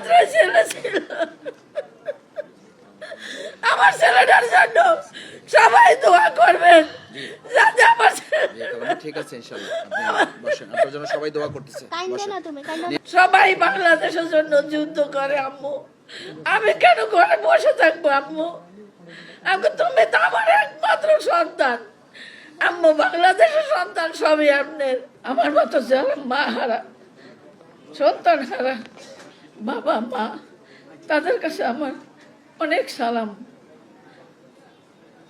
একমাত্র ছেলে ছিল। আমার ছেলেটার জন্য সবাই দোয়া করবেন যাতে আমার ঠিক আছে ইনশাআল্লাহ আপনি বসেন, আপনার জন্য সবাই দোয়া করতেছে। সবাই বাংলাদেশের জন্য যুদ্ধ করে আম্মু, আমি কেন ঘরে বসে থাকবো আম্মু? আমি তুমি তো আমার একমাত্র সন্তান আম্মু, বাংলাদেশের সন্তান সবই আপনার। আমার মতো যারা মা হারা, সন্তান হারা বাবা মা, তাদের কাছে আমার অনেক সালাম।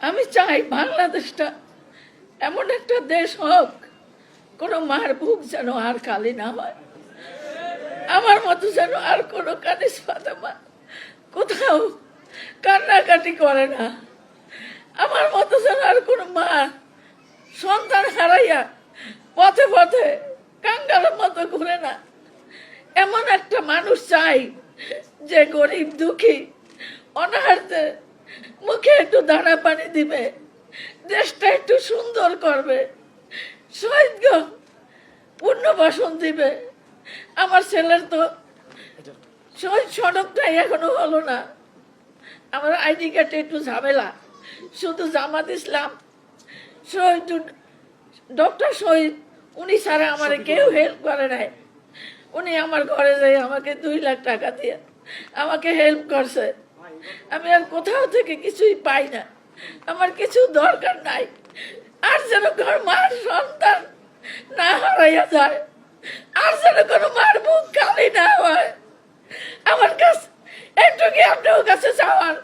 আমি চাই বাংলাদেশটা এমন একটা দেশ হোক, কোনো মার বুক যেন আর খালি না হয়। আমার মতো যেন আর কোনো কানিস ফাতেমা কোথাও কান্নাকাটি করে না। আমার মতো যেন আর কোনো মা সন্তান হারাইয়া পথে পথে কাঙ্গালের মতো ঘুরে না। এমন একটা মানুষ চাই যে গরিব দুঃখী অনাহারতে মুখে একটু দানা পানি দিবে, দেশটা একটু সুন্দর করবে, শহীদ পুনর্বাসন দিবে। আমার ছেলের তো শহীদ সড়কটাই এখনো হলো না। আমার আইডি কার্ডে একটু ঝামেলা, শুধু জামাত ইসলাম শহীদ ডক্টর শহীদ উনি ছাড়া আমার কেউ হেল্প করে নাই। উনি আমার ঘরে যাই আমাকে 2 লাখ টাকা দিয়ে আমাকে হেল্প করছে। আমি আর কোথাও থেকে কিছুই পাই না, আমার কিছু দরকার নাই। আর যেন কোনো মার সন্তান না হারাইয়া যায়, আর যেন কোনো মার মুখ খালি না হয়। আমার কাছে এইটুকু আপনার কাছে চাওয়ার,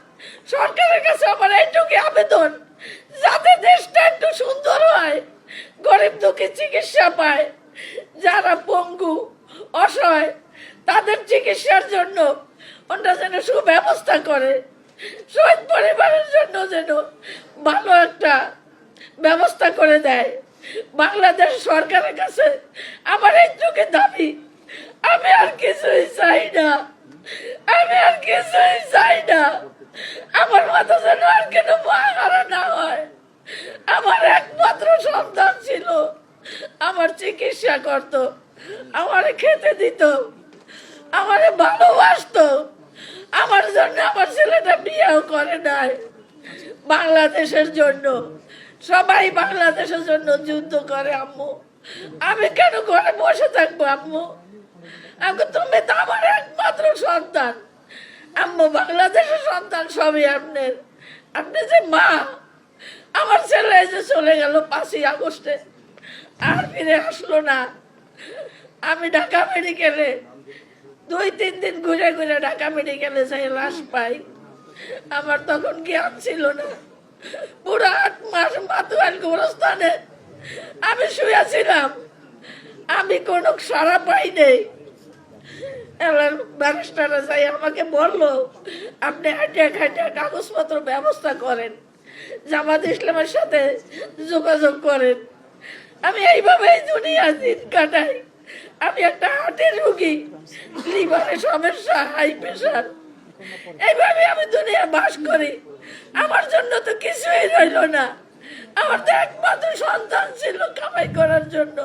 সরকারের কাছে আমার এইটুকু আবেদন, যাতে দেশটা একটু সুন্দর হয়, গরিব দুঃখী চিকিৎসা পায়, যারা পঙ্গু অসহায় তাদের চিকিৎসার জন্য ওটা যেন সুব্যবস্থা করে, শহীদ পরিবারের জন্য যেন ভালো একটা ব্যবস্থা করে দেয়। বাংলাদেশ সরকারের কাছে আমার এইটুকু দাবি, আমি আর কিছুই চাই না, আমি আর কিছুই চাই না। আমার মতো যেন আর কেন মা হারা না হয়। আমার একমাত্র সন্তান ছিল, আমার চিকিৎসা করত, আমার খেতে দিত, আমারে ভালোবাসতো। আমার জন্য আমার ছেলেটা বিয়েও করে নাই। বাংলাদেশের জন্য সবাই বাংলাদেশের জন্য যুদ্ধ করে আম্মু, আমি কেন ঘরে বসে থাকবো আম্মু? আমি তুমি তো আমার একমাত্র সন্তান আম্মু, বাংলাদেশের সন্তান সবই আপনার। আপনি যে মা, আমার ছেলে যে চলে গেল 5ই আগস্টে, আর ফিরে আসলো না। আমি ঢাকা মেডিকেলে 2-3 দিন ঘুরে ঘুরে ঢাকা মেডিকেলে যাই লাশ পাই। আমার তখন জ্ঞান ছিল না। পুরো 8 মাস মাতুয়াল গোরস্থানে আমি শুয়েছিলাম, আমি কোনো সাড়া পাই নেই। এবার ব্যারিস্টাররা যাই আমাকে বললো, আপনি হাঁটিয়া খাটিয়া কাগজপত্র ব্যবস্থা করেন, জামাত ইসলামের সাথে যোগাযোগ করেন। আমি এইভাবেই দুনিয়া দিন কাটাই। আমি একটা হার্টের রোগী, লিভারের সমস্যা, হাই প্রেশার, এইভাবে আমি দুনিয়া বাস করি। আমার জন্য তো কিছুই রইল না। আমার তো একমাত্র সন্তান ছিল কামাই করার জন্য।